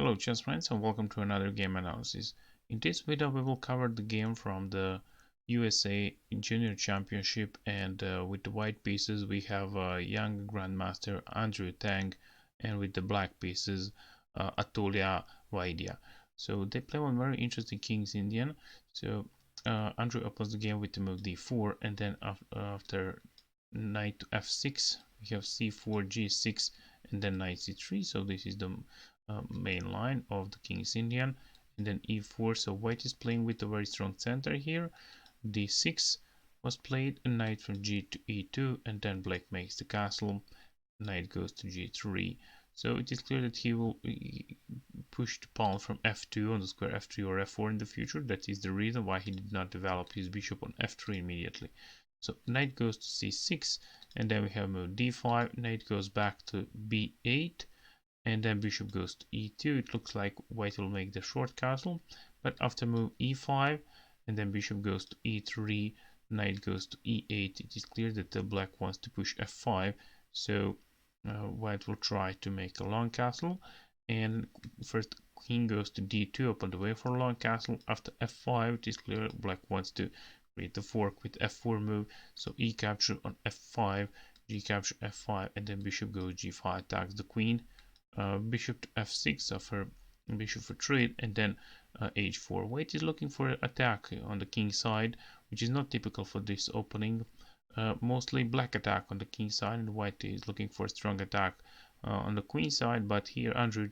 Hello chess friends and welcome to another game analysis. In this video we will cover the game from the USA Junior Championship, and with the white pieces we have young Grandmaster Andrew Tang, and with the black pieces Atolia Vaidya. So they play one very interesting King's Indian. So Andrew opens the game with the move d4, and then after knight to f6 we have c4 g6 and then knight c3. So this is the main line of the King's Indian, and then e4. So white is playing with a very strong center here. d6 was played, a knight from g to e2, and then black makes the castle, knight goes to g3. So it is clear that he will push the pawn from f2 on the square f3 or f4 in the future. That is the reason why he did not develop his bishop on f3 immediately. So knight goes to c6, and then we have move d5, knight goes back to b8, and then bishop goes to e2. It looks like white will make the short castle, but after move e5 and then bishop goes to e3, knight goes to e8, it is clear that the black wants to push f5. So white will try to make a long castle, and first king goes to d2, open the way for a long castle. After f5 it is clear black wants to create the fork with f4 move, so e capture on f5, g capture f5, and then bishop goes g5, attacks the queen. Bishop to f6 offer bishop for trade, and then h4. White is looking for an attack on the king side, which is not typical for this opening. Mostly black attack on the king side, and white is looking for a strong attack on the queen side. But here Andrew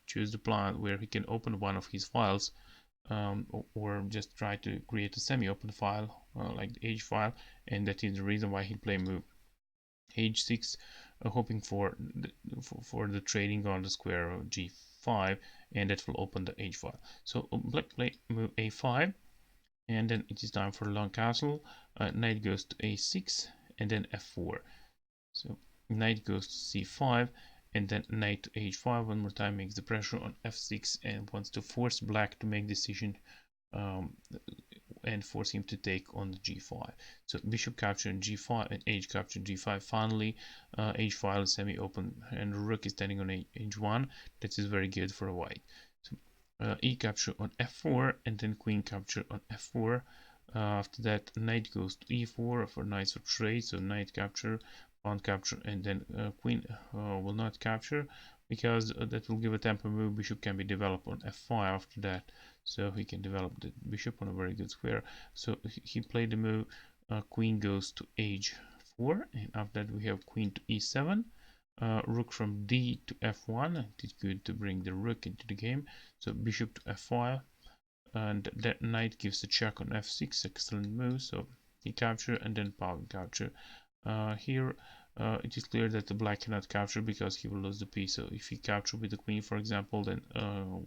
choose the plan where he can open one of his files, or just try to create a semi-open file like the h file, and that is the reason why he play move h6, hoping for the trading on the square of g5, and that will open the h file. So black play move a5, and then it is time for a long castle. Knight goes to a6 and then f4. So knight goes to c5 and then knight to h5 one more time, makes the pressure on f6 and wants to force black to make decision and force him to take on the g5. So bishop capture g5 and h capture g5. Finally, h file is semi-open and rook is standing on h1. That is very good for white. So e capture on f4 and then queen capture on f4. After that, knight goes to e4 for knights for trade. So knight capture, pawn capture, and then queen will not capture, because that will give a tempo move. Bishop can be developed on f5 after that, so he can develop the bishop on a very good square. So he played the move queen goes to h4, and after that we have queen to e7, rook from d to f1. It is good to bring the rook into the game. So bishop to f5, and that knight gives a check on f6. Excellent move. So he capture and then pawn capture. Here it is clear that the black cannot capture because he will lose the piece. So if he capture with the queen, for example, then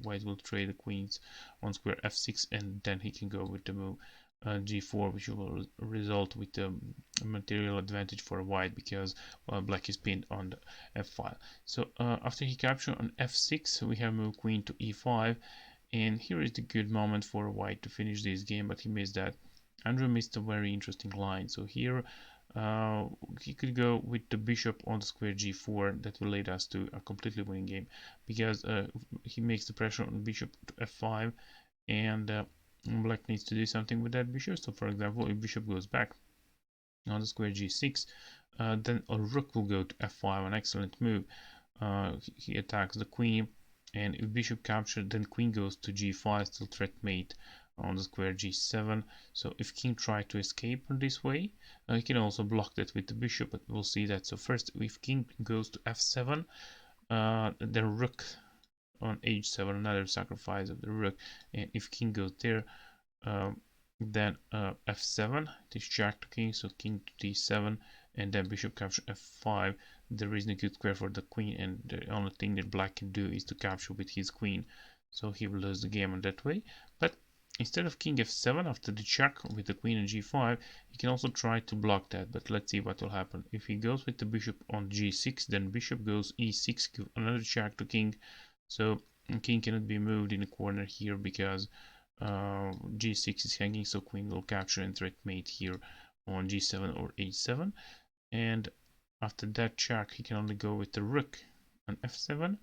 white will trade the queens on square f6, and then he can go with the move g4, which will result with the material advantage for white, because black is pinned on the f file. So after he capture on f6, we have move queen to e5, and here is the good moment for white to finish this game, but he missed that. Andrew missed a very interesting line. So here he could go with the bishop on the square g4. That will lead us to a completely winning game, because he makes the pressure on bishop to f5, and black needs to do something with that bishop. So for example, if bishop goes back on the square g6, then a rook will go to f5, an excellent move. He attacks the queen, and if bishop captured, then queen goes to g5, still threat mate on the square g7. So if king try to escape in this way, he can also block that with the bishop, but we'll see that. So first, if king goes to f7, then rook on h7, another sacrifice of the rook, and if king goes there, then f7, it is check to king, so king to d7, and then bishop capture f5. There is no good square for the queen, and the only thing that black can do is to capture with his queen, so he will lose the game in that way. But instead of king f7 after the check with the queen and g5, he can also try to block that, but let's see what will happen. If he goes with the bishop on g6, then bishop goes e6, give another check to king, so king cannot be moved in the corner here because g6 is hanging, so queen will capture and threat mate here on g7 or h7. And after that check, he can only go with the rook on f7,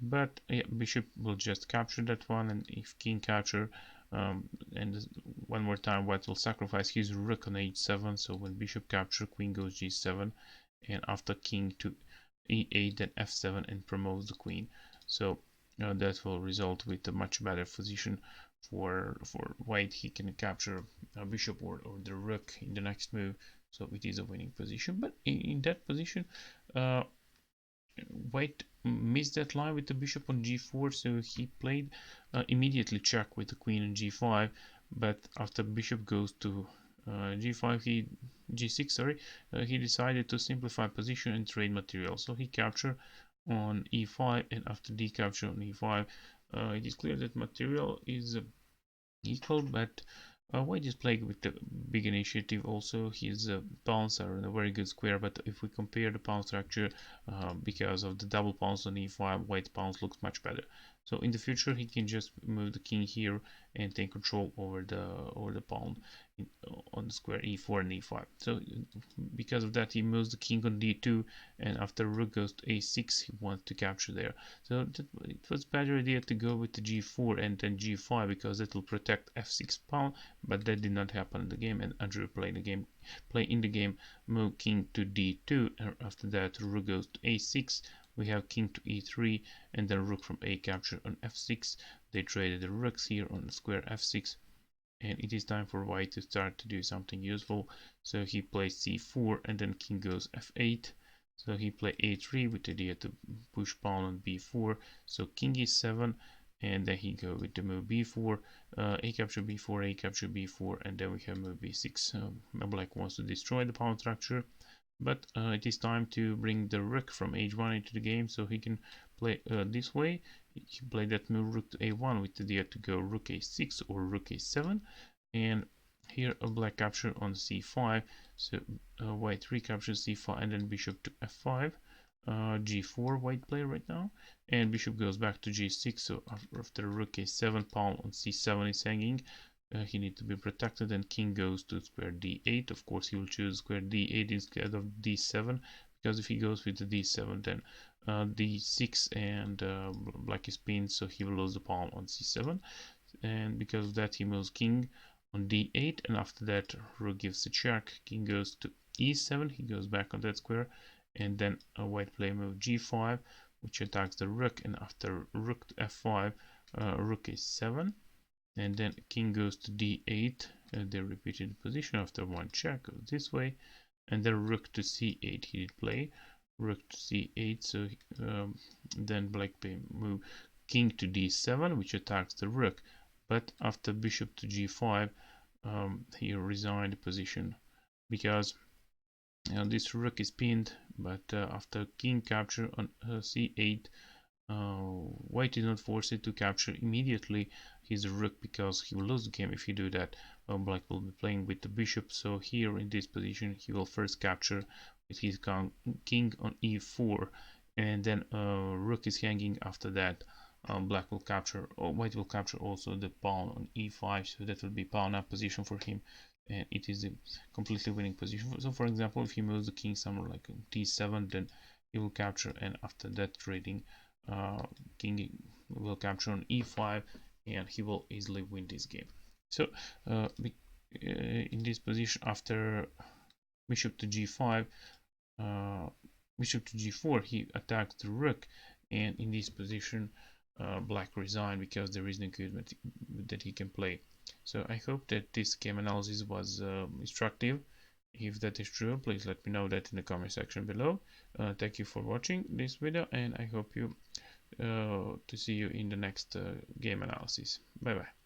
But yeah, bishop will just capture that one, and if king capture, and one more time, white will sacrifice his rook on h7. So when bishop capture, queen goes g7, and after king to e8, then f7, and promotes the queen. So that will result with a much better position for white. He can capture a bishop or the rook in the next move. So it is a winning position. But in that position, uh, white missed that line with the bishop on g4, so he played immediately check with the queen on g5. But after bishop goes to g5, g6, sorry, he decided to simplify position and trade material. So he captured on e5, and after d capture on e5, it is clear that material is equal, but White is playing with the big initiative also. His pawns are in a very good square, but if we compare the pawn structure, because of the double pawns on e5, White pawns looks much better. So in the future, he can just move the king here and take control over the pawn on the square e4 and e5. So because of that, he moves the king on d2, and after rook goes to a6, he wants to capture there. So it was a better idea to go with the g4 and then g5, because that will protect f6 pawn, but that did not happen in the game, and Andrew played in the game, move king to d2, and after that rook goes to a6, we have king to e3, and then rook from a capture on f6. They traded the rooks here on the square f6, and it is time for white to start to do something useful. So he plays c4, and then king goes f8. So he played a3 with the idea to push pawn on b4. So king e7, and then he go with the move b4, a capture b4, a capture b4, and then we have move b6. Black wants to destroy the pawn structure, but it is time to bring the rook from h1 into the game, so he can play this way. He played that move rook to a1 with the idea to go rook a6 or rook a7, and here a black capture on c5. So white recaptures c5, and then bishop to f5, g4 white play right now, and bishop goes back to g6. So after rook a7, pawn on c7 is hanging. He needs to be protected, and king goes to square d8. Of course, he will choose square d8 instead of d7, because if he goes with the d7, then d6, and black is pinned, so he will lose the pawn on c7. And because of that, he moves king on d8, and after that, rook gives a check. King goes to e7, he goes back on that square, and then a white play move g5, which attacks the rook, and after rook to f5, rook a7, and then king goes to d8. They repeated the position after one check, goes this way, and then rook to c8 he did play, rook to c8. So then black play move king to d7, which attacks the rook, but after bishop to g5, he resigned the position, because this rook is pinned. But after king capture on c8, white is not forced to capture immediately his rook, because he will lose the game if he do that. Black will be playing with the bishop, so here in this position he will first capture with his king on e4, and then rook is hanging. After that, black will capture, or white will capture also the pawn on e5, so that will be pawn up position for him, and it is a completely winning position. So for example, if he moves the king somewhere like d7, then he will capture, and after that trading, king will capture on e5, and he will easily win this game. So in this position, after bishop to g5, uh, bishop to g4, he attacks the rook, and in this position, black resigned, because there is no good that he can play. So I hope that this game analysis was instructive. If that is true, please let me know that in the comment section below. Thank you for watching this video, and I hope to see you in the next game analysis. Bye bye.